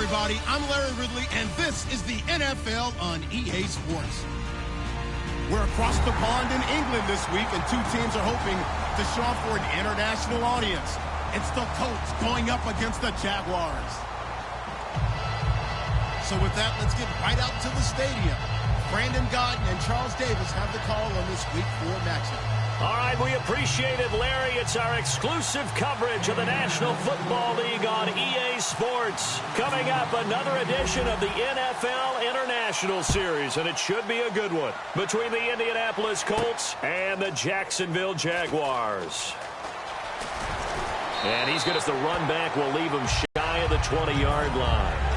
everybody. I'm Larry Ridley, and this is the NFL on EA Sports. We're across the pond in England this week, and two teams are hoping to show off for an international audience. It's the Colts going up against the Jaguars. So with that, let's get right out to the stadium. Brandon Godden and Charles Davis have the call on this Week 4 matchup. All right, we appreciate it, Larry. It's our exclusive coverage of the National Football League on EA Sports. Coming up, another edition of the NFL International Series, and it should be a good one, between the Indianapolis Colts and the Jacksonville Jaguars. And he's going to, the run back will leave him shy of the 20-yard line.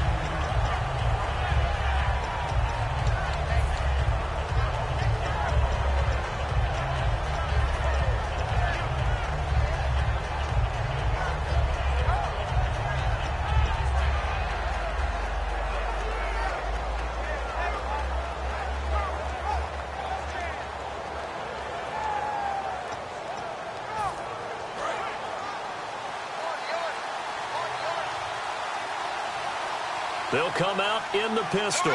They'll come out in the pistol.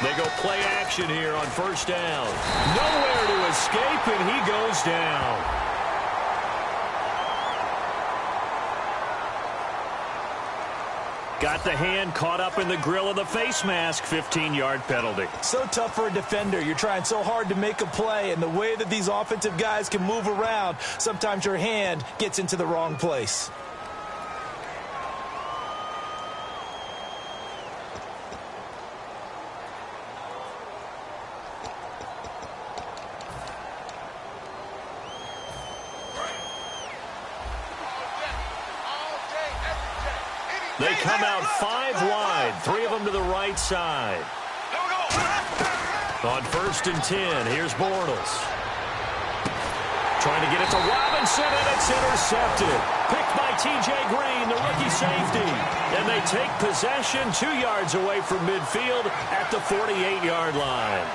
They go play action here on first down. Nowhere to escape, and he goes down. Got the hand caught up in the grill of the face mask. 15-yard penalty. So tough for a defender. You're trying so hard to make a play, and the way that these offensive guys can move around, sometimes your hand gets into the wrong place. They come out 5 wide, 3 of them to the right side. On first and 10, here's Bortles. Trying to get it to Robinson, and it's intercepted. Picked by T.J. Green, the rookie safety. And they take possession 2 yards away from midfield at the 48-yard line.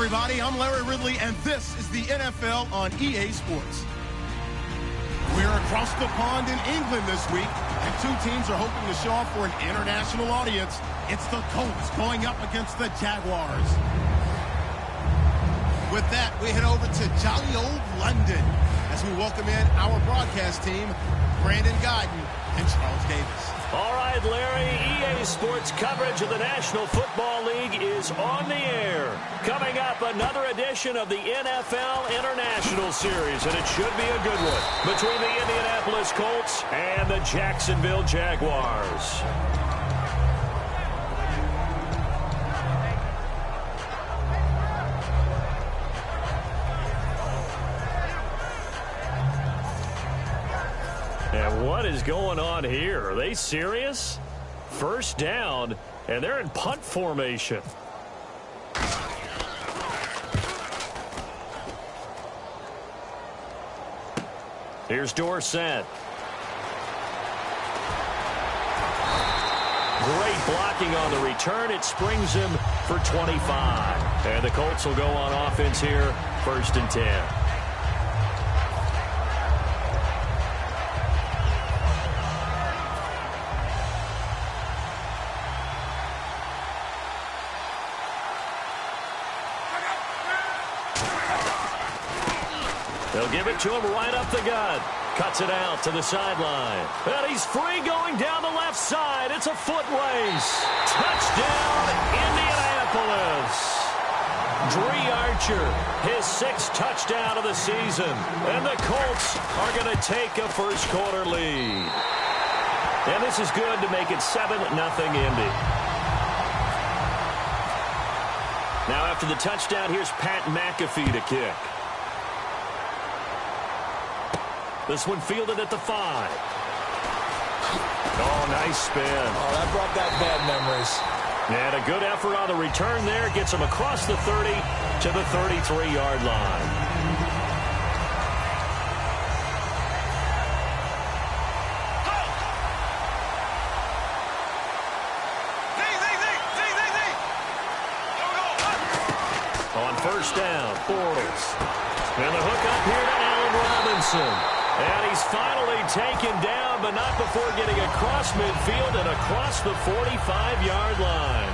everybody. I'm Larry Ridley, and this is the NFL on EA Sports. We're across the pond in England this week, and two teams are hoping to show off for an international audience. It's the Colts going up against the Jaguars. With that, we head over to jolly old London as we welcome in our broadcast team, Brandon Guyton and Charles Davis. All right, Larry, EA Sports coverage of the National Football League is on the air. Coming up, another edition of the NFL International Series, and it should be a good one, between the Indianapolis Colts and the Jacksonville Jaguars. And what is going on here? Are they serious? First down, and they're in punt formation. Here's Dorsett. Great blocking on the return. It springs him for 25. And the Colts will go on offense here, 1st and 10. They'll give it to him right up the gut. Cuts it out to the sideline. And he's free going down the left side. It's a foot race. Touchdown, Indianapolis. Dree Archer, his 6th touchdown of the season. And the Colts are going to take a first-quarter lead. And this is good to make it 7-0 Indy. Now after the touchdown, here's Pat McAfee to kick. This one fielded at the 5. Oh, nice spin. Oh, that brought back bad memories. And a good effort on the return there. Gets him across the 30 to the 33-yard line. On first down, Bortles. And the hook up here to Allen Robinson. And he's finally taken down, but not before getting across midfield and across the 45-yard line.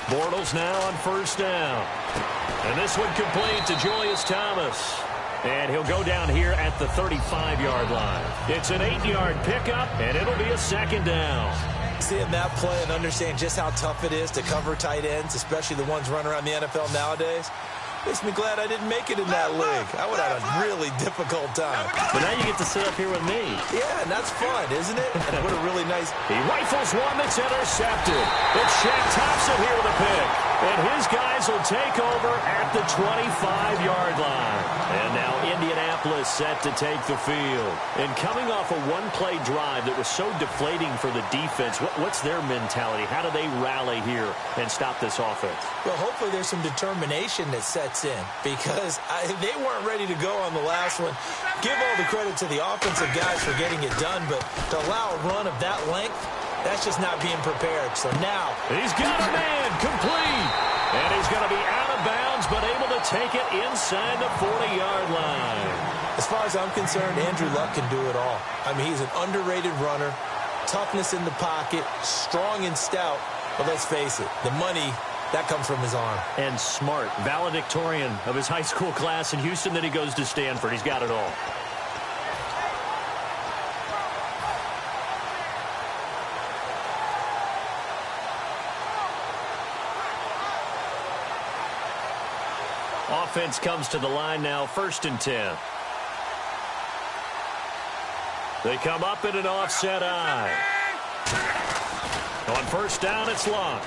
Bortles now on first down. And this one complete to Julius Thomas. And he'll go down here at the 35-yard line. It's an 8-yard pickup, and it'll be a 2nd down. Seeing that play and understand just how tough it is to cover tight ends, especially the ones running around the NFL nowadays, makes me glad I didn't make it in that league. I would have had a really difficult time. But now you get to sit up here with me. Yeah, and that's fun, isn't it? And what a really nice... He rifles one that's intercepted. But Shaq Thompson here with a pick. And his guys will take over at the 25-yard line. And now Indianapolis set to take the field. And coming off a one-play drive that was so deflating for the defense, what's their mentality? How do they rally here and stop this offense? Well, hopefully there's some determination that sets in, because they weren't ready to go on the last one. Give all the credit to the offensive guys for getting it done, but to allow a run of that length, that's just not being prepared. So now he's got a man complete, and he's going to be out of bounds but able to take it inside the 40-yard line. As far as I'm concerned, Andrew Luck can do it all. I mean, he's an underrated runner, toughness in the pocket, strong and stout, but let's face it, the money, that comes from his arm. And smart, valedictorian of his high school class in Houston. Then he goes to Stanford. He's got it all. Offense comes to the line now, 1st and 10. They come up in an offset eye. On first down, it's Luck.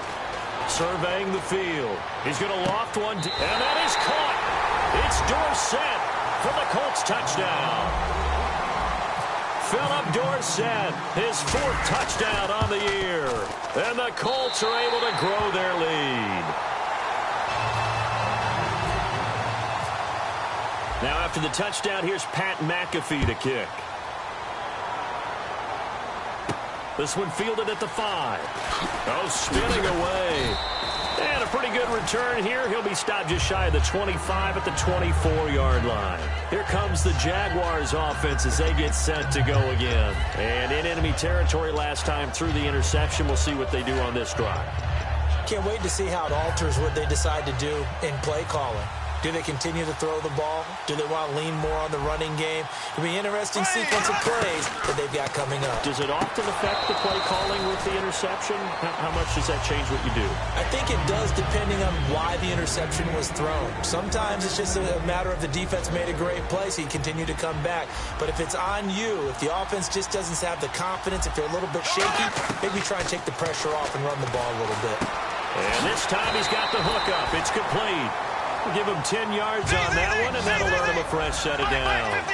Surveying the field. He's going to loft one, and that is caught. It's Dorsett for the Colts touchdown. Philip Dorsett, his 4th touchdown on the year. And the Colts are able to grow their lead. Now after the touchdown, here's Pat McAfee to kick. This one fielded at the 5. Oh, spinning away. And a pretty good return here. He'll be stopped just shy of the 25 at the 24-yard line. Here comes the Jaguars offense as they get set to go again. And in enemy territory last time through the interception. We'll see what they do on this drive. Can't wait to see how it alters what they decide to do in play calling. Do they continue to throw the ball? Do they want to lean more on the running game? It'll be an interesting sequence of plays that they've got coming up. Does it often affect the play calling with the interception? How much does that change what you do? I think it does depending on why the interception was thrown. Sometimes it's just a matter of the defense made a great play, so you continue to come back. But if it's on you, if the offense just doesn't have the confidence, if they're a little bit shaky, maybe try and take the pressure off and run the ball a little bit. And this time he's got the hook up. It's complete. We'll give him 10 yards on that one, and that'll earn him a fresh set of downs.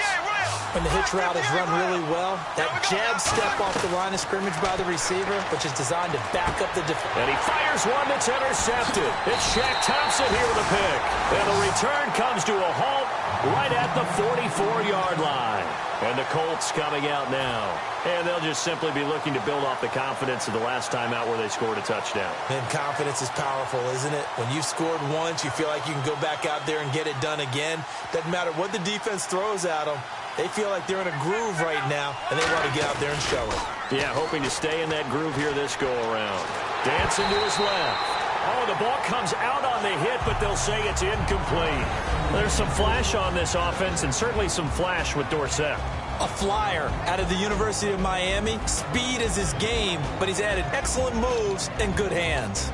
When the hitch route is run really well, that jab step off the line of scrimmage by the receiver, which is designed to back up the defense. And he fires one that's intercepted. It's Shaq Thompson here with a pick. And the return comes to a halt right at the 44-yard line. And the Colts coming out now. And they'll just simply be looking to build off the confidence of the last time out where they scored a touchdown. And confidence is powerful, isn't it? When you've scored once, you feel like you can go back out there and get it done again. Doesn't matter what the defense throws at them. They feel like they're in a groove right now, and they want to get out there and show it. Yeah, hoping to stay in that groove here this go-around. Dancing to his left. Oh, the ball comes out on the hit, but they'll say it's incomplete. There's some flash on this offense, and certainly some flash with Dorsett. A flyer out of the University of Miami. Speed is his game, but he's added excellent moves and good hands.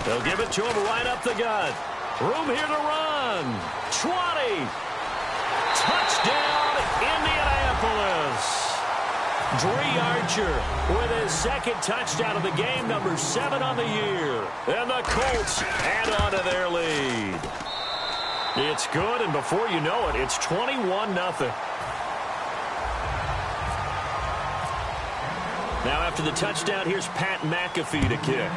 They'll give it to him right up the gut. Room here to run. 20. Touchdown, Indianapolis. Dree Archer with his second touchdown of the game, number 7 on the year. And the Colts add on to their lead. It's good, and before you know it, it's 21-0. Now after the touchdown, here's Pat McAfee to kick.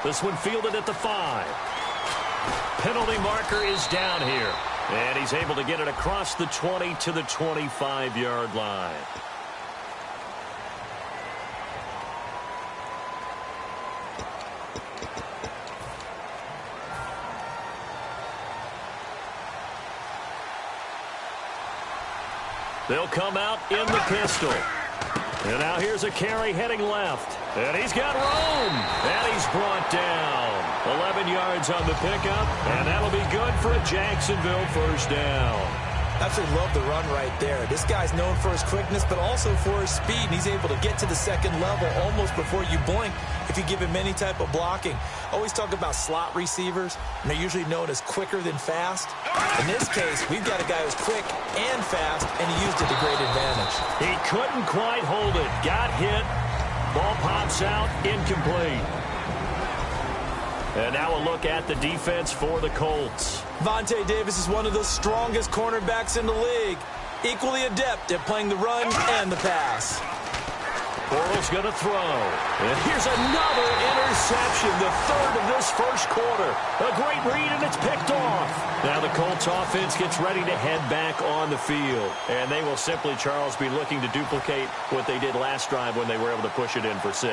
This one fielded at the 5. Penalty marker is down here. And he's able to get it across the 20 to the 25-yard line. They'll come out in the pistol. And now here's a carry heading left. And he's got room. And he's brought down. 11 yards on the pickup. And that'll be good for a Jacksonville first down. Absolutely love the run right there. This guy's known for his quickness, but also for his speed. And he's able to get to the second level almost before you blink if you give him any type of blocking. Always talk about slot receivers, and they're usually known as quicker than fast. In this case, we've got a guy who's quick and fast, and he used it to great advantage. He couldn't quite hold it. Got hit. Ball pops out. Incomplete. And now a look at the defense for the Colts. Vontae Davis is one of the strongest cornerbacks in the league. Equally adept at playing the run and the pass. Bortles going to throw. And here's another interception, the third of this first quarter. A great read, and it's picked off. Now the Colts offense gets ready to head back on the field. And they will simply, Charles, be looking to duplicate what they did last drive when they were able to push it in for 6.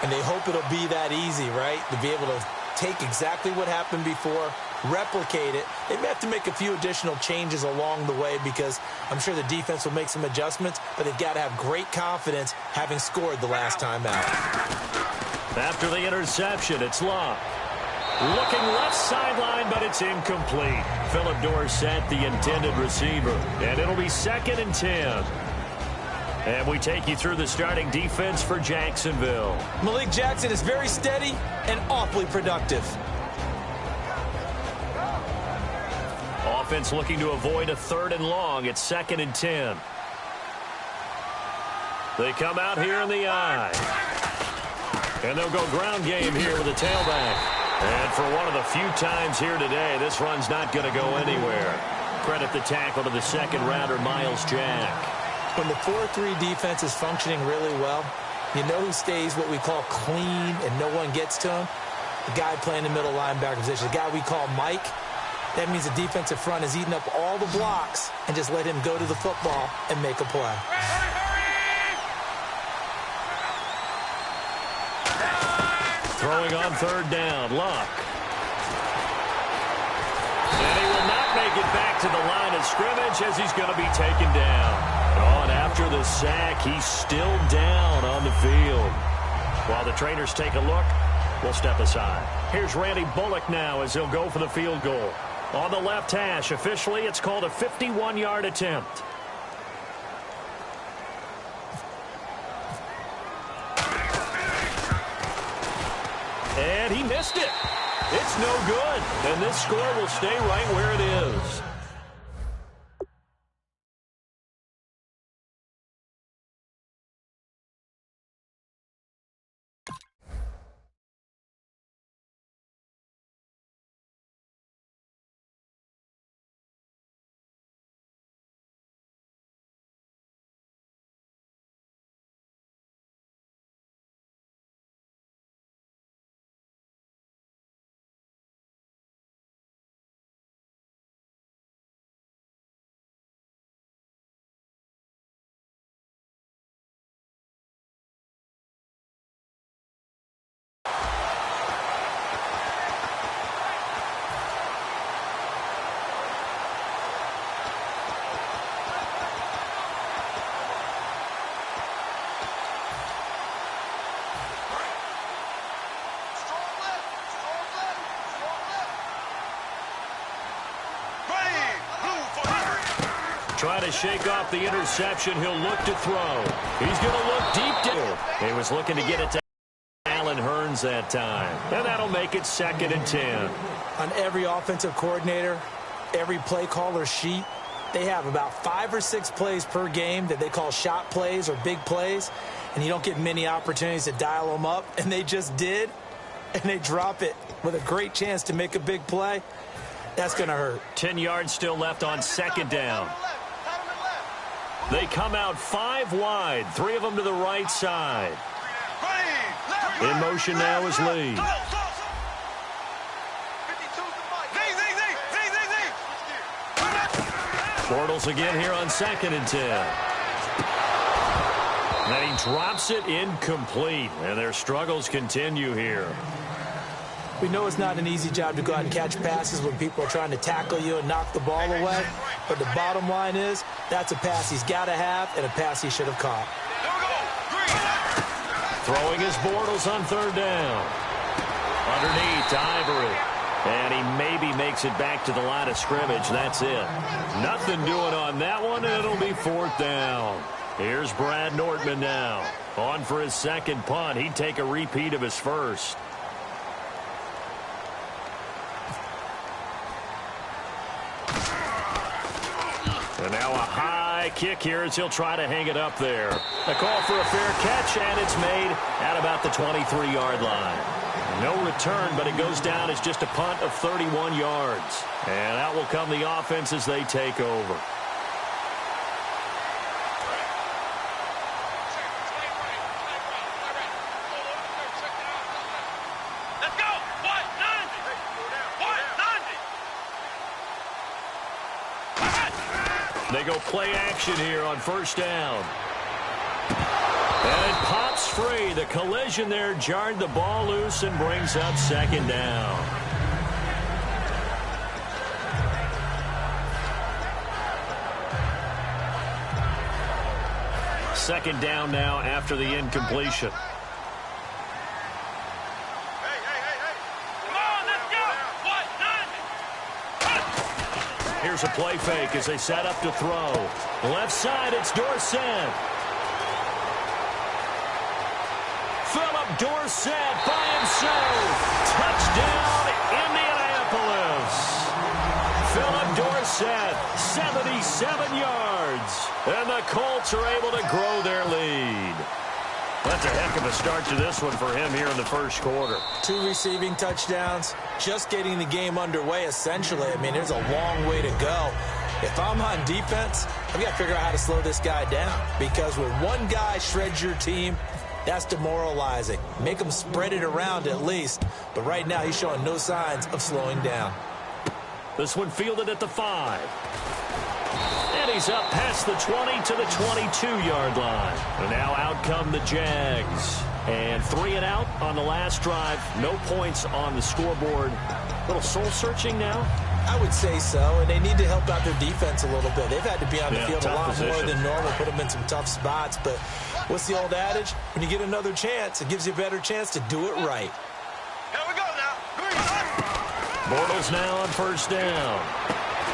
And they hope it'll be that easy, right? To be able to take exactly what happened before, replicate it. They may have to make a few additional changes along the way because I'm sure the defense will make some adjustments, but they've got to have great confidence having scored the last time out. After the interception, it's Love. Looking left sideline, but it's incomplete. Philip Dorsett, the intended receiver. And it'll be 2nd and 10. And we take you through the starting defense for Jacksonville. Malik Jackson is very steady and awfully productive. Offense looking to avoid a 3rd and long. It's 2nd and 10. They come out here in the I. And they'll go ground game here with a tailback. And for one of the few times here today, this run's not going to go anywhere. Credit the tackle to the 2nd rounder, Miles Jack. When the 4-3 defense is functioning really well, you know who stays what we call clean and no one gets to him? The guy playing the middle linebacker position, the guy we call Mike. That means the defensive front is eating up all the blocks and just let him go to the football and make a play. Throwing on third down, Luck. And he will not make it back to the line of scrimmage as he's going to be taken down. Oh, and after the sack, he's still down on the field. While the trainers take a look, we'll step aside. Here's Randy Bullock now as he'll go for the field goal. On the left hash, officially, it's called a 51-yard attempt. And he missed it. It's no good. And this score will stay right where it is. Trying to shake off the interception. He'll look to throw. He's going to look deep down. He was looking to get it to Allen Hurns that time. And that'll make it 2nd and 10. On every offensive coordinator, every play caller sheet, they have about 5 or 6 plays per game that they call shot plays or big plays. And you don't get many opportunities to dial them up. And they just did. And they drop it with a great chance to make a big play. That's going to hurt. 10 yards still left on 2nd down. They come out 5 wide, 3 of them to the right side. In motion now is Lee. Bortles again here on 2nd and 10. And he drops it incomplete, and their struggles continue here. We know it's not an easy job to go out and catch passes when people are trying to tackle you and knock the ball away. But the bottom line is, that's a pass he's got to have and a pass he should have caught. Throwing his Bortles on 3rd down. Underneath to Ivory. And he maybe makes it back to the line of scrimmage. That's it. Nothing doing on that one, and it'll be 4th down. Here's Brad Nortman now. On for his 2nd punt. He'd take a repeat of his first. And now a high kick here as he'll try to hang it up there. A call for a fair catch, and it's made at about the 23-yard line. No return, but it goes down as just a punt of 31 yards. And out will come the offense as they take over. They go play action here on 1st down. And it pops free. The collision there jarred the ball loose and brings up 2nd down. Second down now after the incompletion. Here's a play fake as they set up to throw. Left side, it's Dorsett. Philip Dorsett by himself. Touchdown, Indianapolis. Philip Dorsett, 77 yards. And the Colts are able to grow their lead. That's a heck of a start to this one for him here in the 1st quarter. 2 receiving touchdowns, just getting the game underway, essentially. I mean, there's a long way to go. If I'm on defense, I've got to figure out how to slow this guy down, because when one guy shreds your team, that's demoralizing. Make him spread it around at least. But right now, he's showing no signs of slowing down. This one fielded at the 5. And he's up past the 20 to the 22-yard line. And now out come the Jags. And 3 and out on the last drive. No points on the scoreboard. A little soul-searching now? I would say so, and they need to help out their defense a little bit. They've had to be on the field a lot more than normal, put them in some tough spots. But what's the old adage? When you get another chance, it gives you a better chance to do it right. Here we go now. Bortles now on first down.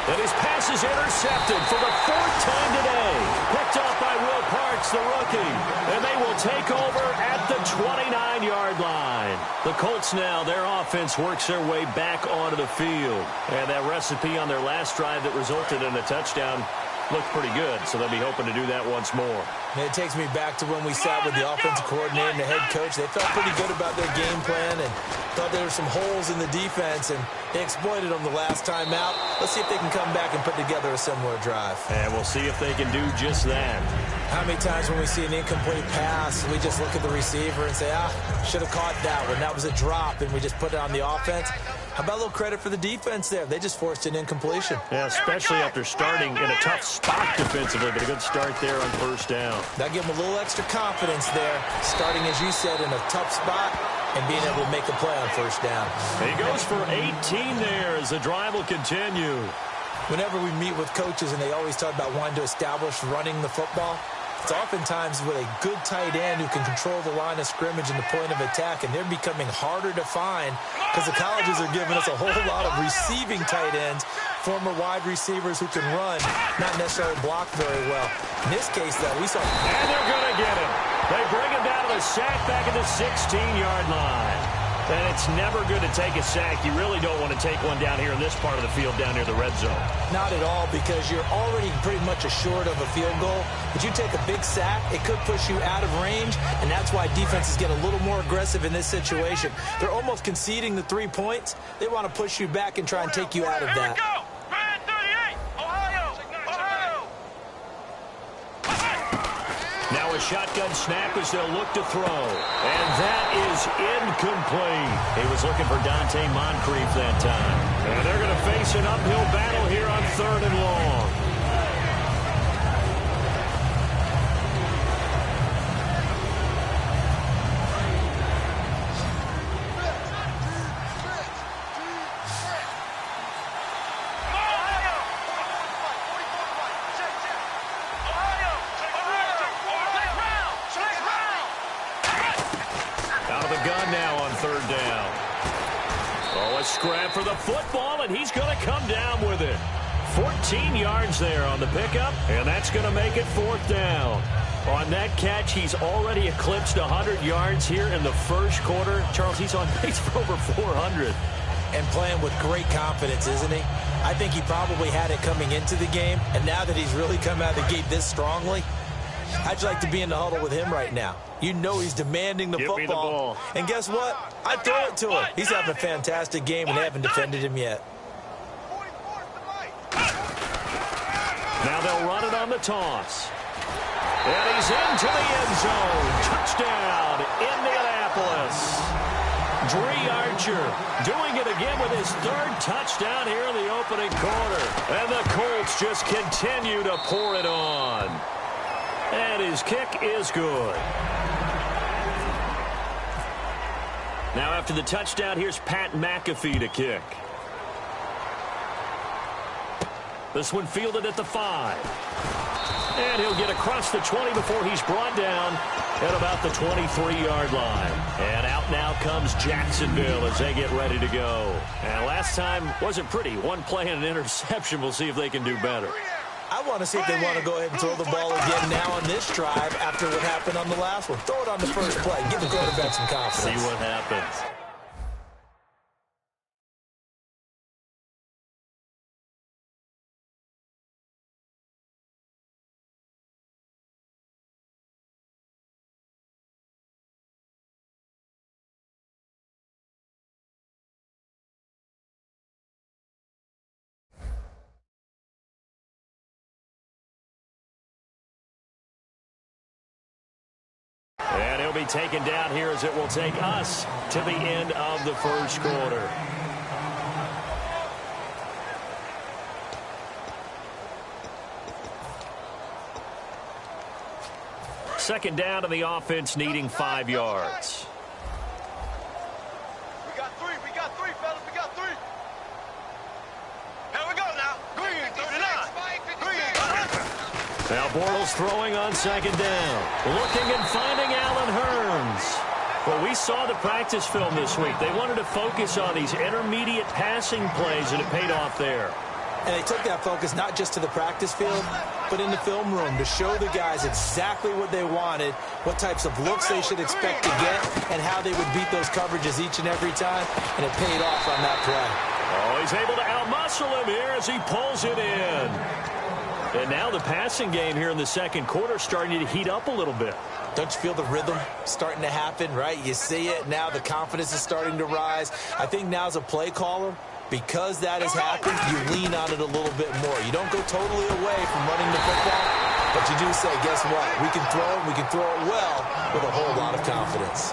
And his pass is intercepted for the 4th time today. Picked off by Will Parks, the rookie. And they will take over at the 29-yard line. The Colts now, their offense works their way back onto the field. And that recipe on their last drive that resulted in a touchdown looked pretty good, so they'll be hoping to do that once more. And it takes me back to when we sat with the offensive coordinator and the head coach. They felt pretty good about their game plan and thought there were some holes in the defense, and they exploited them the last time out. Let's see if they can come back and put together a similar drive. And we'll see if they can do just that. How many times when we see an incomplete pass, we just look at the receiver and say, should have caught that one. That was a drop, and we just put it on the offense. How about a little credit for the defense there? They just forced an incompletion. Yeah, especially after starting in a tough spot defensively, but a good start there on first down. That gave them a little extra confidence there, starting, as you said, in a tough spot and being able to make a play on first down. He goes for 18 there as the drive will continue. Whenever we meet with coaches and they always talk about wanting to establish running the football, it's oftentimes with a good tight end who can control the line of scrimmage and the point of attack, and they're becoming harder to find because the colleges are giving us a whole lot of receiving tight ends, former wide receivers who can run, not necessarily block very well. In this case, though, we saw... And they're going to get him. They bring him down to the sack back at the 16-yard line. And it's never good to take a sack. You really don't want to take one down here in this part of the field, down near the red zone. Not at all, because you're already pretty much assured of a field goal. But you take a big sack, it could push you out of range, and that's why defenses get a little more aggressive in this situation. They're almost conceding the 3 points. They want to push you back and try and take you out of that. Now a shotgun snap as they'll look to throw. And that is incomplete. He was looking for Dante Moncrief that time. And they're going to face an uphill battle here on 3rd and long. Scrap for the football, and he's going to come down with it. 14 yards there on the pickup, and that's going to make it 4th down. On that catch, he's already eclipsed 100 yards here in the first quarter. Charles, he's on pace for over 400. And playing with great confidence, isn't he? I think he probably had it coming into the game, and now that he's really come out of the gate this strongly, how'd you like to be in the huddle with him right now? You know he's demanding the football. Give me the ball. And guess what? I throw it to him. He's having a fantastic game, and they haven't defended him yet. Now they'll run it on the toss. And he's into the end zone. Touchdown, Indianapolis. Dree Archer doing it again with his 3rd touchdown here in the opening quarter. And the Colts just continue to pour it on. And his kick is good. Now after the touchdown, here's Pat McAfee to kick. This one fielded at the 5. And he'll get across the 20 before he's brought down at about the 23-yard line. And out now comes Jacksonville as they get ready to go. And last time wasn't pretty. One play and an interception. We'll see if they can do better. I want to see if they want to go ahead and throw the ball again now on this drive after what happened on the last one. Throw it on the first play. Give the quarterback some confidence. See what happens. He'll be taken down here as it will take us to the end of the first quarter. Second down to the offense, needing 5 yards. We got three, fellas. We got three. Here we go now. Green, 39. Now Bortles throwing on second down. Looking and finding Allen Hurns. Well, we saw the practice film this week. They wanted to focus on these intermediate passing plays, and it paid off there. And they took that focus not just to the practice field, but in the film room to show the guys exactly what they wanted, what types of looks they should expect to get, and how they would beat those coverages each and every time, and it paid off on that play. Oh, he's able to outmuscle him here as he pulls it in. And now the passing game here in the second quarter starting to heat up a little bit. Don't you feel the rhythm starting to happen, right? You see it. Now the confidence is starting to rise. I think now as a play caller, because that has happened, you lean on it a little bit more. You don't go totally away from running the football, but you do say, guess what? We can throw it. We can throw it well with a whole lot of confidence.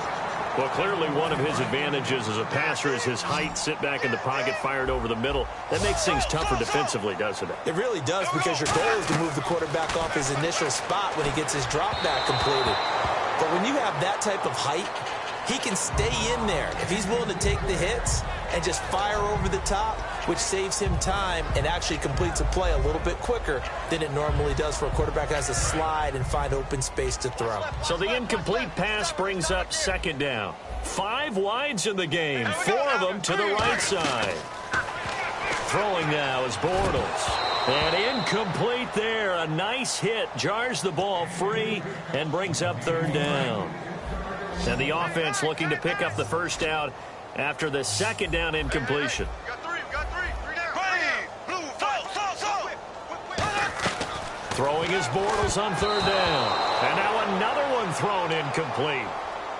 Well, clearly one of his advantages as a passer is his height, sit back in the pocket, fired over the middle. That makes things tougher defensively, doesn't it? It really does, because your goal is to move the quarterback off his initial spot when he gets his drop back completed. But when you have that type of height, he can stay in there if he's willing to take the hits and just fire over the top, which saves him time and actually completes a play a little bit quicker than it normally does for a quarterback that has to slide and find open space to throw. So the incomplete pass brings up second down. 5 wides in the game, 4 of them to the right side. Throwing now is Bortles. And incomplete there. A nice hit, jars the ball free and brings up third down. And the offense looking to pick up the first down after the second down incompletion. Throwing his Bortles on third down. And now another one thrown incomplete.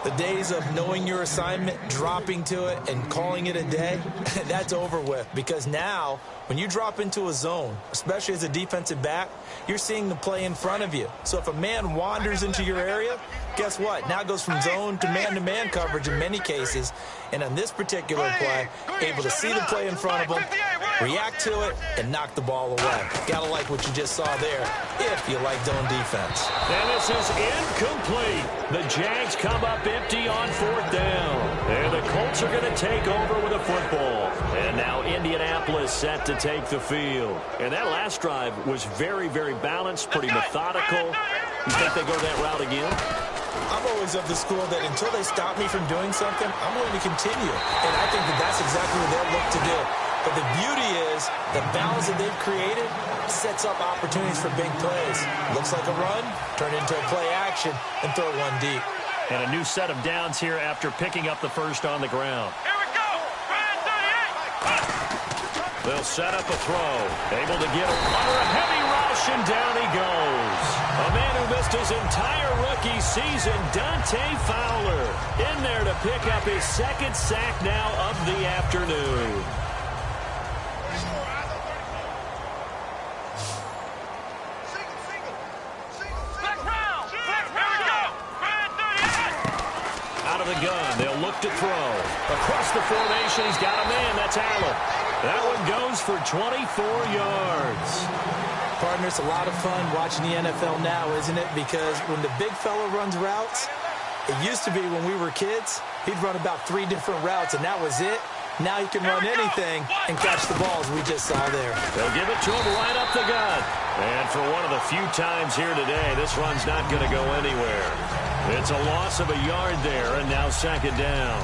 The days of knowing your assignment, dropping to it, and calling it a day, that's over with. Because now, when you drop into a zone, especially as a defensive back, you're seeing the play in front of you. So if a man wanders into your area, guess what? Now it goes from zone to man coverage in many cases. And on this particular play, able to see the play in front of him, react to it, and knock the ball away. Gotta like what you just saw there, if you like zone defense. And this is incomplete. The Jags come up empty on fourth down. And the Colts are going to take over with a football. And now Indianapolis set to take the field. And that last drive was very, very balanced, pretty methodical. You think they go that route again? I'm always of the school that until they stop me from doing something, I'm going to continue. And I think that that's exactly what they'll look to do. But the beauty is the balance that they've created sets up opportunities for big plays. Looks like a run, turn into a play action, and throw one deep. And a new set of downs here after picking up the first on the ground. Here we go. They'll set up a throw. Able to get under a heavy rush, and down he goes. A man who missed his entire rookie season, Dante Fowler, in there to pick up his second sack now of the afternoon. Out of the gun, they'll look to throw. Across the formation, he's got a man. That's Allen. That one goes for 24 yards. Partner, it's a lot of fun watching the NFL now, isn't it? Because when the big fella runs routes, it used to be when we were kids, he'd run about 3 different routes, and that was it. Now he can run anything and catch the balls we just saw there. They'll give it to him right up the gut. And for one of the few times here today, this run's not going to go anywhere. It's a loss of a yard there, and now second down.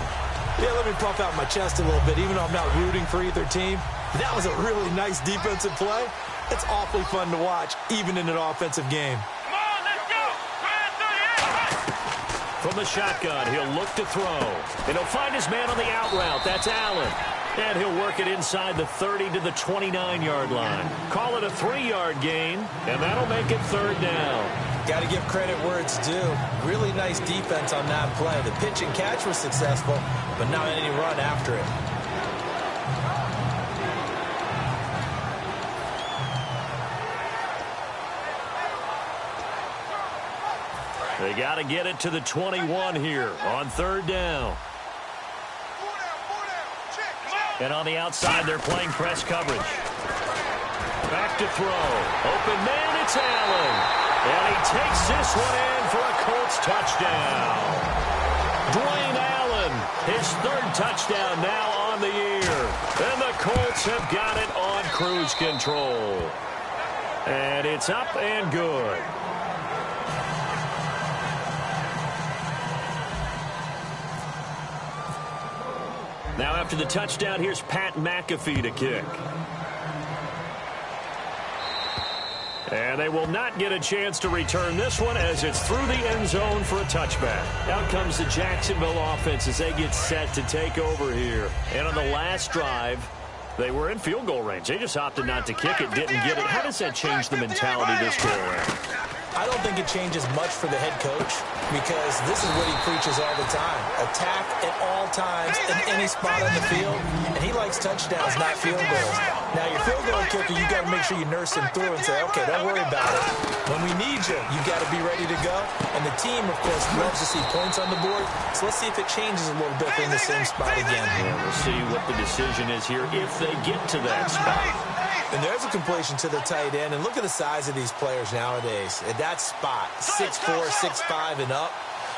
Yeah, let me puff out my chest a little bit, even though I'm not rooting for either team. That was a really nice defensive play. It's awfully fun to watch, even in an offensive game. Come on, let's go. From the shotgun, he'll look to throw. And he'll find his man on the out route. That's Allen. And he'll work it inside the 30 to the 29-yard line. Call it a 3-yard gain, and that'll make it third down. Got to give credit where it's due. Really nice defense on that play. The pitch and catch was successful, but not any run after it. They got to get it to the 21 here on third down. And on the outside, they're playing press coverage. Back to throw. Open man, it's Allen. And he takes this one in for a Colts touchdown. Dwayne Allen, his third touchdown now on the year. And the Colts have got it on cruise control. And it's up and good. Now after the touchdown, here's Pat McAfee to kick. And they will not get a chance to return this one as it's through the end zone for a touchback. Out comes the Jacksonville offense as they get set to take over here. And on the last drive, they were in field goal range. They just opted not to kick it, didn't get it. How does that change the mentality this go around? I don't think it changes much for the head coach because this is what he preaches all the time. Attack at all times in any spot on the field, and he likes touchdowns, not field goals. Now, your field goal kicker, you got to make sure you nurse him through and say, okay, don't worry about it. When we need you, you got to be ready to go. And the team, of course, loves to see points on the board, so let's see if it changes a little bit in the same spot again. Yeah, we'll see what the decision is here if they get to that spot. And there's a completion to the tight end. And look at the size of these players nowadays. At that spot, 6'4", 6'5", and up.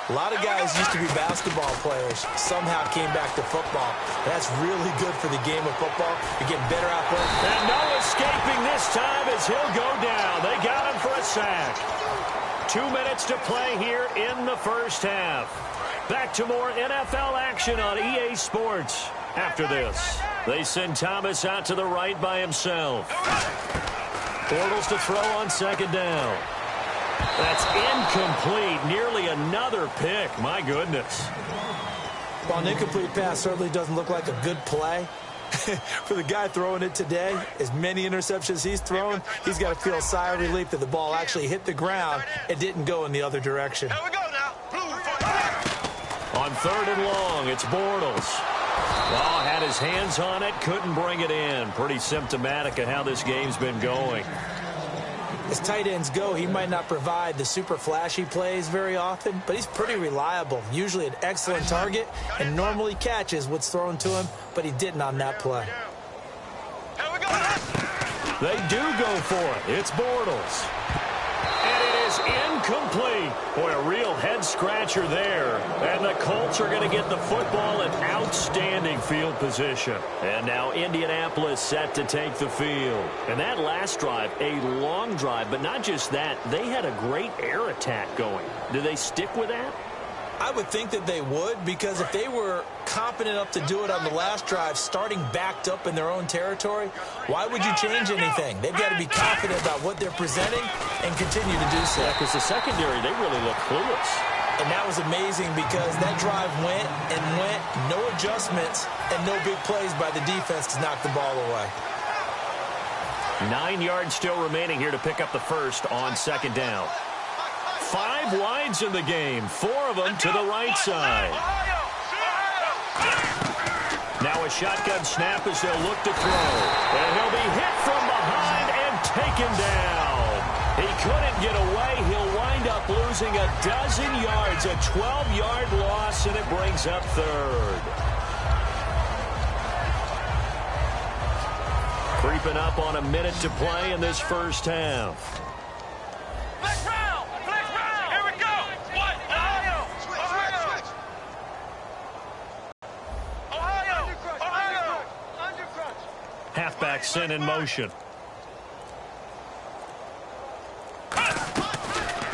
A lot of guys used to be basketball players. Somehow came back to football. That's really good for the game of football. You're getting better athletic. And no escaping this time as he'll go down. They got him for a sack. 2 minutes to play here in the first half. Back to more NFL action on EA Sports. After this, they send Thomas out to the right by himself. Bortles to throw on second down. That's incomplete. Nearly another pick. My goodness. Well, an incomplete pass certainly doesn't look like a good play. For the guy throwing it today, as many interceptions he's thrown, he's got to feel a sigh of relief that the ball actually hit the ground and didn't go in the other direction. Here we go now. On third and long, it's Bortles. Oh, had his hands on it, couldn't bring it in. Pretty symptomatic of how this game's been going. As tight ends go, he might not provide the super flashy plays very often, but he's pretty reliable. Usually an excellent target and normally catches what's thrown to him, but he didn't on that play. Here we go. They do go for it. It's Bortles. And it is incomplete. Boy, a real head-scratcher there. And the Colts are going to get the football in outstanding field position. And now Indianapolis set to take the field. And that last drive, a long drive, but not just that. They had a great air attack going. Do they stick with that? I would think that they would, because if they were confident enough to do it on the last drive, starting backed up in their own territory, why would you change anything? They've got to be confident about what they're presenting and continue to do so. Yeah, because the secondary, they really look clueless. And that was amazing because that drive went and went, no adjustments, and no big plays by the defense to knock the ball away. 9 yards still remaining here to pick up the first on second down. 5 wides in the game, 4 of them to the right side. Now a shotgun snap as they'll look to throw. And he'll be hit from behind and taken down. He couldn't get away. He'll wind up losing a dozen yards, a 12-yard loss, and it brings up third. Creeping up on a minute to play in this first half. Halfback sent in motion.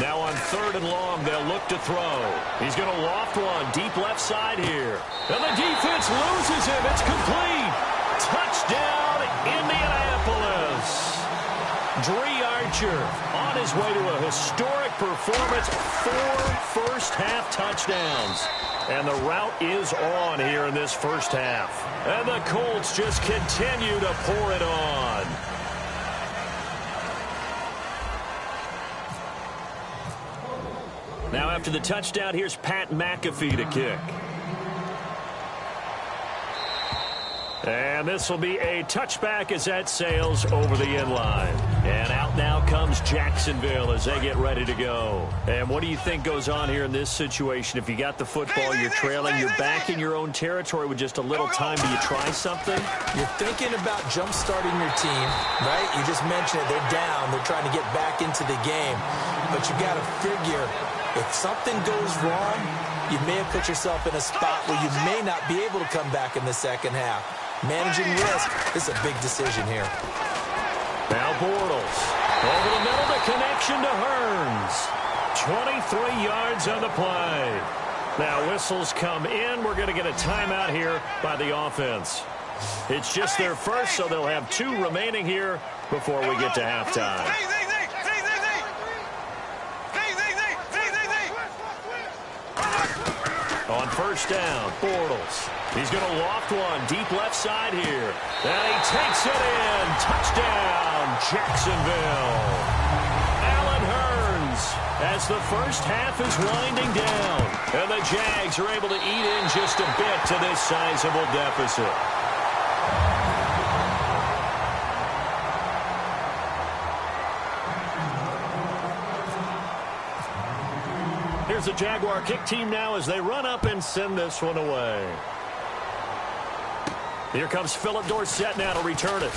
Now on third and long, they'll look to throw. He's going to loft one deep left side here. And the defense loses him. It's complete. Touchdown, Indianapolis. Dree Archer on his way to a historic performance. 4 first-half touchdowns. And the route is on here in this first half. And the Colts just continue to pour it on. Now after the touchdown, here's Pat McAfee to kick. And this will be a touchback as that sails over the end line. And out now comes Jacksonville as they get ready to go. And what do you think goes on here in this situation? If you got the football, you're trailing, you're back in your own territory with just a little time. Do you try something? You're thinking about jump-starting your team, right? You just mentioned it. They're down. They're trying to get back into the game. But you got to figure, if something goes wrong, you may have put yourself in a spot where you may not be able to come back in the second half. Managing risk, this is a big decision here. Now Bortles. Over the middle, the connection to Hearns. 23 yards on the play. Now whistles come in. We're going to get a timeout here by the offense. It's just their first, so they'll have 2 remaining here before we get to halftime. On first down, Bortles. He's going to loft one deep left side here. And he takes it in. Touchdown, Jacksonville. Allen Hearns as the first half is winding down. And the Jags are able to eat in just a bit to this sizable deficit. Here's the Jaguar kick team now as they run up and send this one away. Here comes Philip Dorsett now to return it.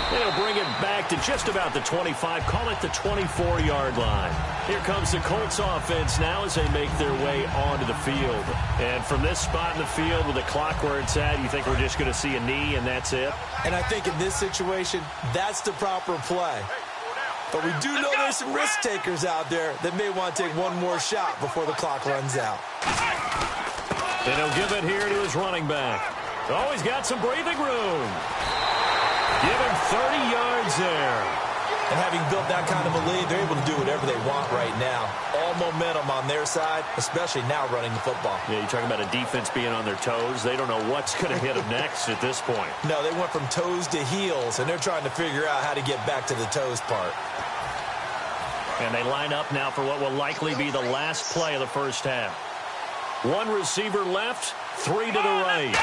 They'll bring it back to just about the 25, call it the 24-yard line. Here comes the Colts offense now as they make their way onto the field. And from this spot in the field with the clock where it's at, you think we're just going to see a knee and that's it? And I think in this situation, that's the proper play. But we do know there's some risk takers out there that may want to take one more shot before the clock runs out. And he'll give it here to his running back. Oh, he's got some breathing room. Give him 30 yards there. And having built that kind of a lead, they're able to do whatever they want right now. All momentum on their side, especially now running the football. Yeah, you're talking about a defense being on their toes. They don't know what's going to hit them next at this point. No, they went from toes to heels, and they're trying to figure out how to get back to the toes part. And they line up now for what will likely be the last play of the first half. 1 receiver left, 3 to the right.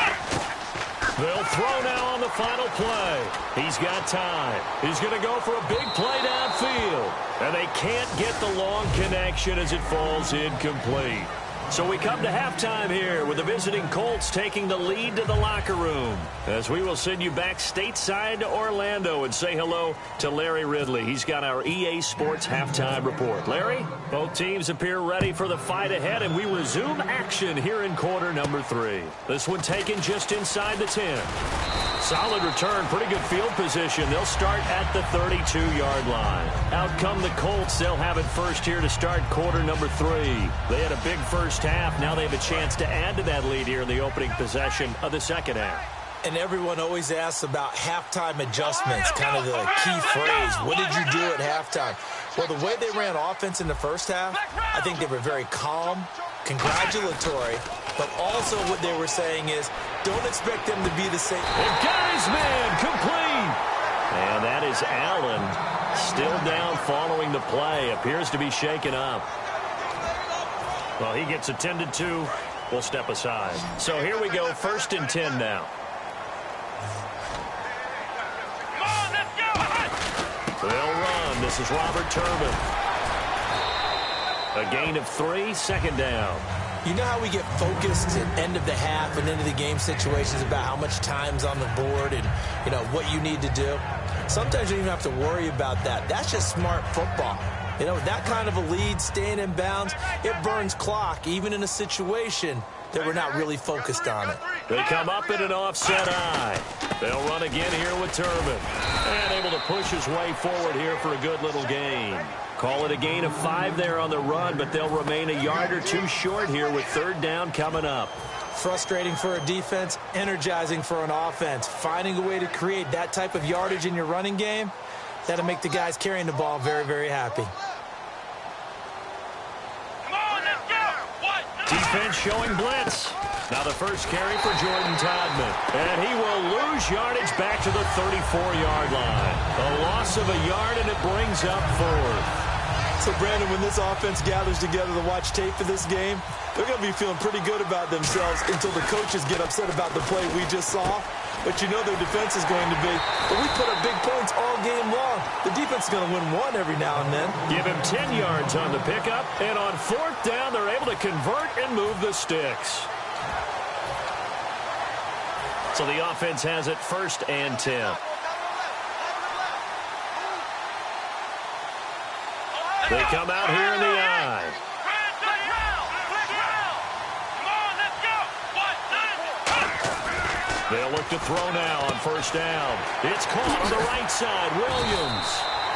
They'll throw now on the final play. He's got time. He's going to go for a big play downfield. And they can't get the long connection as it falls incomplete. So we come to halftime here with the visiting Colts taking the lead to the locker room. As we will send you back stateside to Orlando and say hello to Larry Ridley. He's got our EA Sports halftime report. Larry, both teams appear ready for the fight ahead, and we resume action here in quarter number 3. This one taken just inside the 10. Solid return, pretty good field position. They'll start at the 32-yard line. Out come the Colts. They'll have it first here to start quarter number 3. They had a big first half. Now they have a chance to add to that lead here in the opening possession of the second half. And everyone always asks about halftime adjustments, kind of the key phrase. What did you do at halftime? Well, the way they ran offense in the first half, I think they were very calm, congratulatory, but also what they were saying is don't expect them to be the same. And got his man complete. And that is Allen still down following the play. Appears to be shaken up. Well, he gets attended to. We'll step aside. So here we go, 1st and 10 now. They'll run. This is Robert Turbin. A gain of 3, second down. You know how we get focused at end of the half and end of the game situations about how much time's on the board and, you know, what you need to do? Sometimes you don't even have to worry about that. That's just smart football. You know, that kind of a lead, staying in bounds, it burns clock, even in a situation that we're not really focused on it. They come up in an offset eye. They'll run again here with Turbin. And able to push his way forward here for a good little gain. Call it a gain of 5 there on the run, but they'll remain a yard or 2 short here with 3rd down coming up. Frustrating for a defense, energizing for an offense. Finding a way to create that type of yardage in your running game, that'll make the guys carrying the ball very, very happy. Defense showing blitz. Now the first carry for Jordan Todman. And he will lose yardage back to the 34-yard line. A loss of a yard, and it brings up 4th. So, Brandon, when this offense gathers together to watch tape for this game, they're going to be feeling pretty good about themselves until the coaches get upset about the play we just saw. But you know their defense is going to be, but we put up big points all game long. The defense is going to win one every now and then. Give him 10 yards on the pickup, and on 4th down, they're able to convert and move the sticks. So the offense has it 1st and 10. They come out here in the I. They'll look to throw now on 1st down. It's caught on the right side. Williams.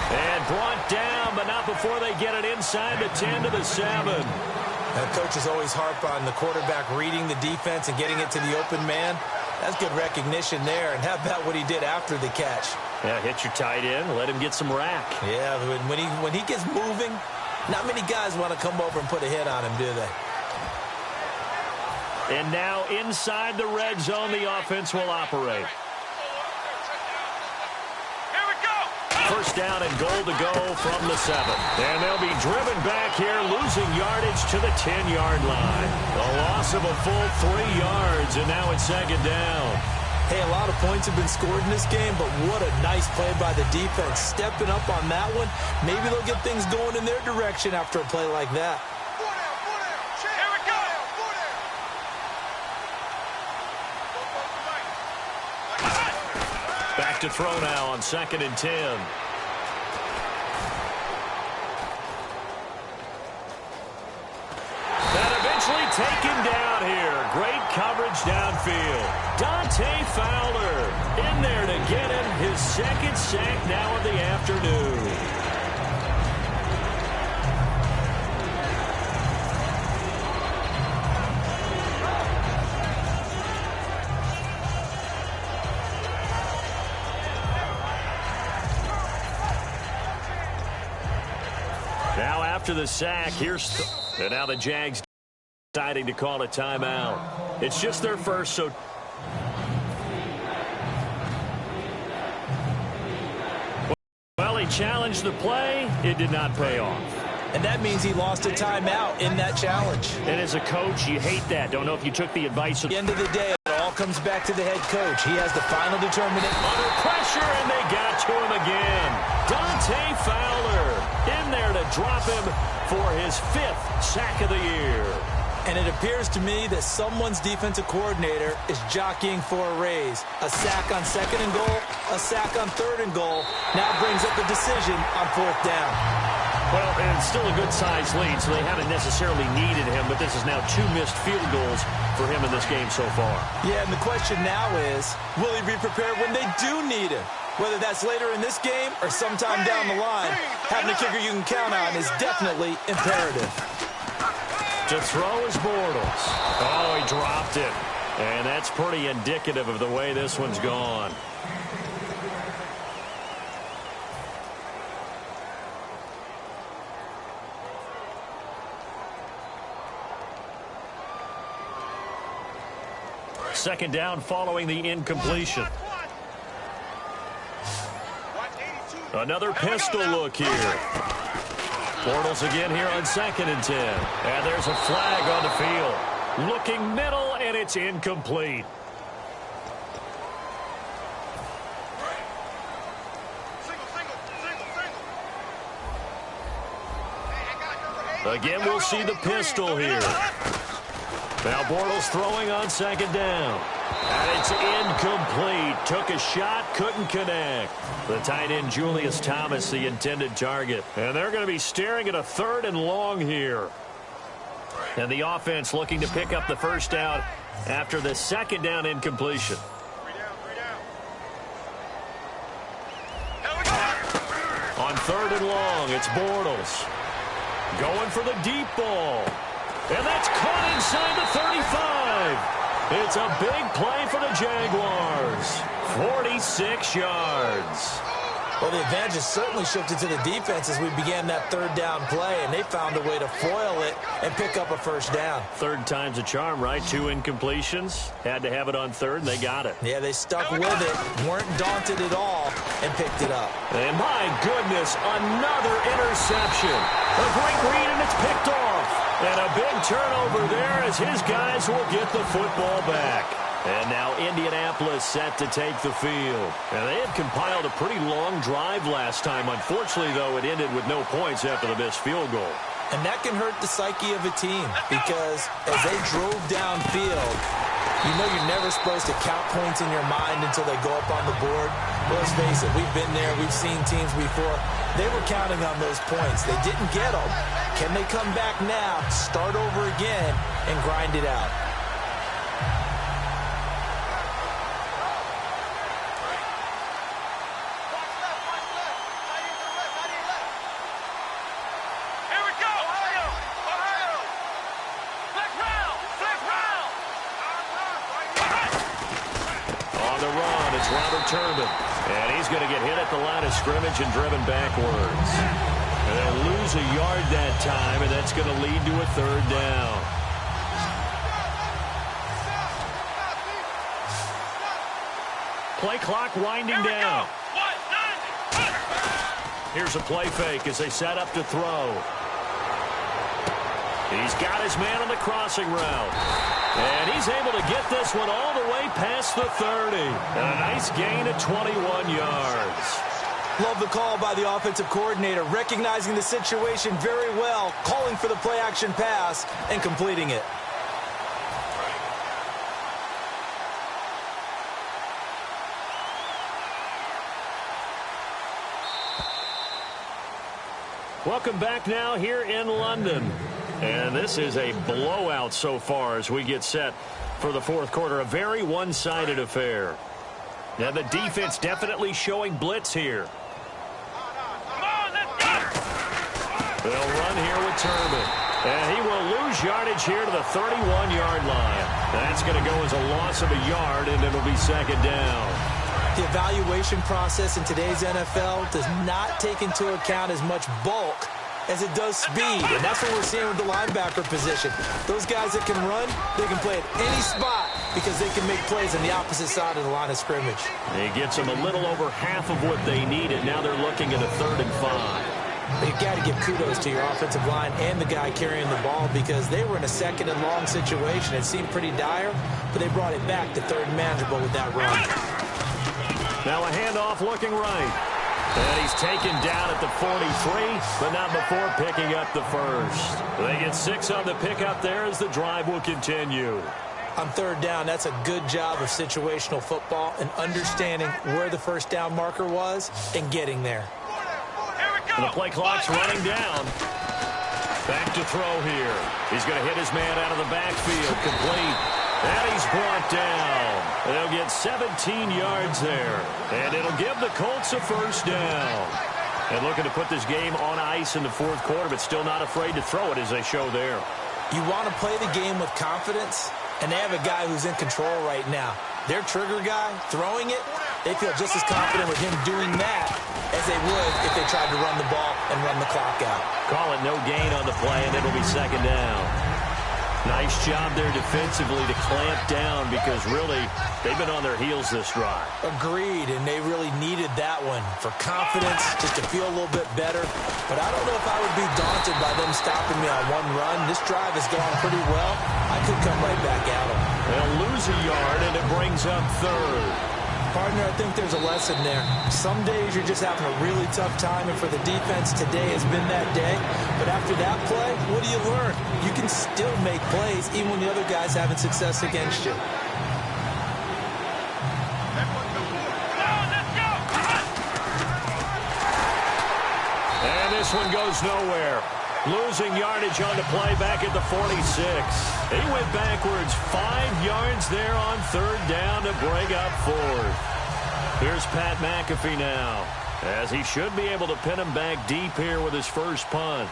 And brought down, but not before they get it inside the 10 to the 7. Now, coaches always harp on the quarterback reading the defense and getting it to the open man. That's good recognition there. And how about what he did after the catch? Yeah, hit your tight end. Let him get some rack. Yeah, when he gets moving, not many guys want to come over and put a hit on him, do they? And now inside the red zone, the offense will operate. Here we go. 1st down and goal to go from the 7. And they'll be driven back here, losing yardage to the 10-yard line. A loss of a full 3 yards, and now it's 2nd down. Hey, a lot of points have been scored in this game, but what a nice play by the defense. Stepping up on that one, maybe they'll get things going in their direction after a play like that. Here we go. Back to throw now on 2nd and 10. That eventually taken down here. Great coverage downfield. Dante Fowler in there to get him his 2nd sack now of the afternoon. Now after the sack, and now the Jags deciding to call a timeout. It's just their first, so well, he challenged the play. It did not pay off. And that means he lost a timeout in that challenge. And as a coach, you hate that. Don't know if you took the advice. At the end of the day, it all comes back to the head coach. He has the final determinant. Under pressure, and they got to him again. Dante Fowler in there to drop him for his 5th sack of the year. And it appears to me that someone's defensive coordinator is jockeying for a raise. A sack on 2nd and goal, a sack on 3rd and goal. Now brings up the decision on 4th down. Well, and it's still a good-sized lead, so they haven't necessarily needed him, but this is now 2 missed field goals for him in this game so far. Yeah, and the question now is, will he be prepared when they do need him? Whether that's later in this game or sometime down the line, having a kicker you can count on is definitely imperative. To throw is Bortles. Oh, he dropped it. And that's pretty indicative of the way this one's gone. Second down following the incompletion. Another pistol look here. Bortles again here on 2nd and 10. And there's a flag on the field. Looking middle, and it's incomplete. Again, we'll see the pistol here. Now Bortles throwing on 2nd down. And it's incomplete. Took a shot, couldn't connect. The tight end, Julius Thomas, the intended target. And they're going to be staring at a 3rd and long here. And the offense looking to pick up the 1st down after the 2nd down incompletion. On 3rd and long, it's Bortles. Going for the deep ball. And that's caught inside the 35. It's a big play for the Jaguars. 46 yards. Well, the advantage has certainly shifted to the defense as we began that third down play, and they found a way to foil it and pick up a first down. Third time's a charm, right? 2 incompletions. Had to have it on third, and they got it. Yeah, they stuck with it, weren't daunted at all, and picked it up. And my goodness, another interception. A great read, and it's picked off. And a big turnover there as his guys will get the football back. And now Indianapolis set to take the field. And they had compiled a pretty long drive last time. Unfortunately, though, it ended with no points after the missed field goal. And that can hurt the psyche of a team because as they drove downfield, you know you're never supposed to count points in your mind until they go up on the board. Well, let's face it, we've been there. We've seen teams before. They were counting on those points. They didn't get them. Can they come back now, start over again, and grind it out? And he's going to get hit at the line of scrimmage and driven backwards. And they'll lose a yard that time, and that's going to lead to a third down. Play clock winding down. Here's a play fake as they set up to throw. He's got his man on the crossing route. And he's able to get this one all the way past the 30. And a nice gain of 21 yards. Love the call by the offensive coordinator, recognizing the situation very well, calling for the play-action pass, and completing it. Welcome back now here in London. And this is a blowout so far as we get set for the fourth quarter. A very one-sided affair. Now the defense definitely showing blitz here. They'll run here with Turbin. And he will lose yardage here to the 31-yard line. That's going to go as a loss of a yard, and it'll be second down. The evaluation process in today's NFL does not take into account as much bulk as it does speed, and that's what we're seeing with the linebacker position. Those guys that can run, they can play at any spot because they can make plays on the opposite side of the line of scrimmage. It gets them a little over half of what they needed. Now they're looking at a 3rd and 5. But you've got to give kudos to your offensive line and the guy carrying the ball because they were in a 2nd and long situation. It seemed pretty dire, but they brought it back to 3rd and manageable with that run. Now a handoff looking right. And he's taken down at the 43, but not before picking up the first. They get 6 on the pickup there as the drive will continue. On 3rd down, that's a good job of situational football and understanding where the first down marker was and getting there. And the play clock's running down. Back to throw here. He's going to hit his man out of the backfield. Complete. And he's brought down. They'll get 17 yards there. And it'll give the Colts a first down. And looking to put this game on ice in the fourth quarter, but still not afraid to throw it as they show there. You want to play the game with confidence, and they have a guy who's in control right now. Their trigger guy, throwing it, they feel just as confident with him doing that as they would if they tried to run the ball and run the clock out. Call it no gain on the play, and it'll be second down. Nice job there defensively to clamp down because really they've been on their heels this drive. Agreed, and they really needed that one for confidence, just to feel a little bit better. But I don't know if I would be daunted by them stopping me on one run. This drive has gone pretty well. I could come right back at them. They'll lose a yard, and it brings up 3rd. Partner, I think there's a lesson there. Some days you're just having a really tough time, and for the defense, today has been that day. But after that play, what do you learn? You can still make plays even when the other guy's having success against you. And this one goes nowhere. Losing yardage on the play back at the 46. He went backwards 5 yards there on 3rd down to bring up 4th. Here's Pat McAfee now, as he should be able to pin him back deep here with his first punt.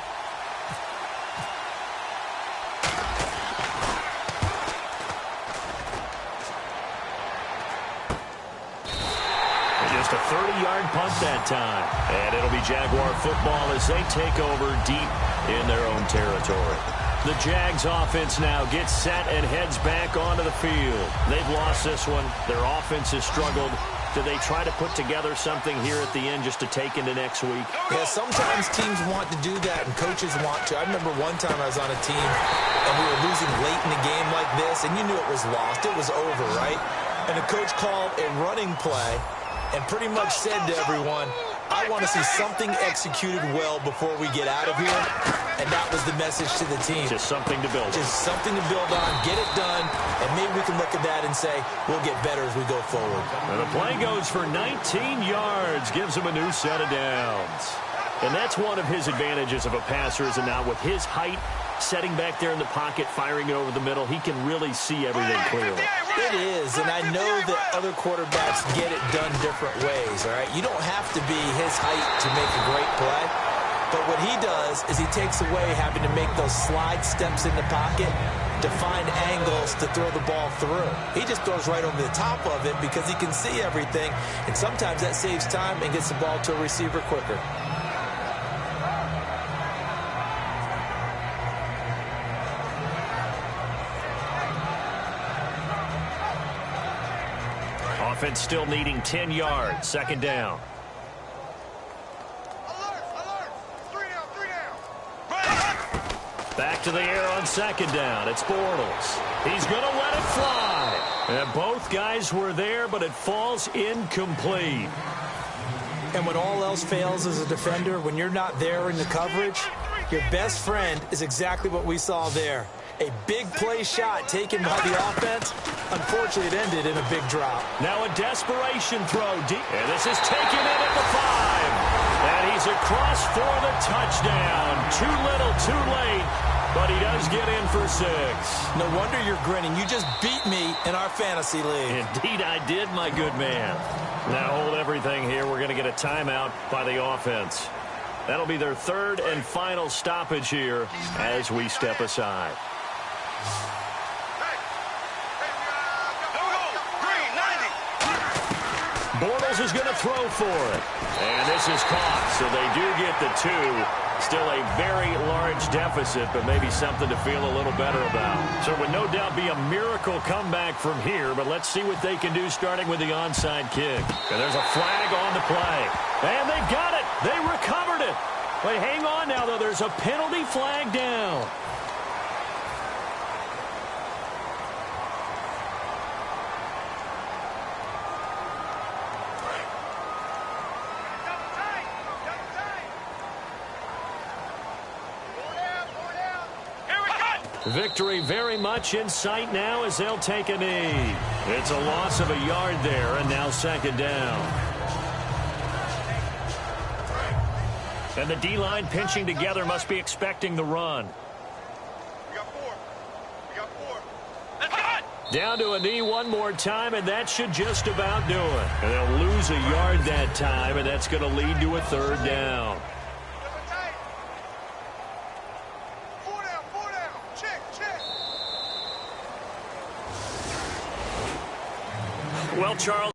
Just a 30-yard punt that time. And it'll be Jaguar football as they take over deep in their own territory. The Jags offense now gets set and heads back onto the field. They've lost this one. Their offense has struggled. Do they try to put together something here at the end just to take into next week? Yeah, sometimes teams want to do that and coaches want to. I remember one time I was on a team and we were losing late in a game like this, and you knew it was lost. It was over, right? And the coach called a running play and pretty much said to everyone, I want to see something executed well before we get out of here. And that was the message to the team. Just something to build on. Just something to build on, get it done, and maybe we can look at that and say, we'll get better as we go forward. And the play goes for 19 yards, gives him a new set of downs. And that's one of his advantages of a passer, is now with his height, setting back there in the pocket, firing it over the middle, he can really see everything clearly. It is, and I know that other quarterbacks get it done different ways, all right? You don't have to be his height to make a great play, but what he does is he takes away having to make those slide steps in the pocket to find angles to throw the ball through. He just throws right over the top of it because he can see everything, and sometimes that saves time and gets the ball to a receiver quicker. Offense still needing 10 yards. Second down. Alert! 3 down! Back to the air on second down. It's Bortles. He's going to let it fly. And both guys were there, but it falls incomplete. And when all else fails as a defender, when you're not there in the coverage, your best friend is exactly what we saw there. A big play shot taken by the offense. Unfortunately, it ended in a big drop. Now a desperation throw deep. And this is taken in at the 5. And he's across for the touchdown. Too little, too late. But he does get in for 6. No wonder you're grinning. You just beat me in our fantasy league. Indeed I did, my good man. Now hold everything here. We're going to get a timeout by the offense. That'll be their third and final stoppage here as we step aside. Bortles is going to throw for it. And this is caught, so they do get the 2. Still a very large deficit, but maybe something to feel a little better about. So it would no doubt be a miracle comeback from here, but let's see what they can do starting with the onside kick. And there's a flag on the play. And they've got it. They recovered it. But hang on now, though. There's a penalty flag down. Victory very much in sight now as they'll take a knee. It's a loss of a yard there, and now second down. And the D-line pinching together must be expecting the run. We got 4. Let's go! Down to a knee one more time, and that should just about do it. And they'll lose a yard that time, and that's going to lead to a third down. Well, Charles.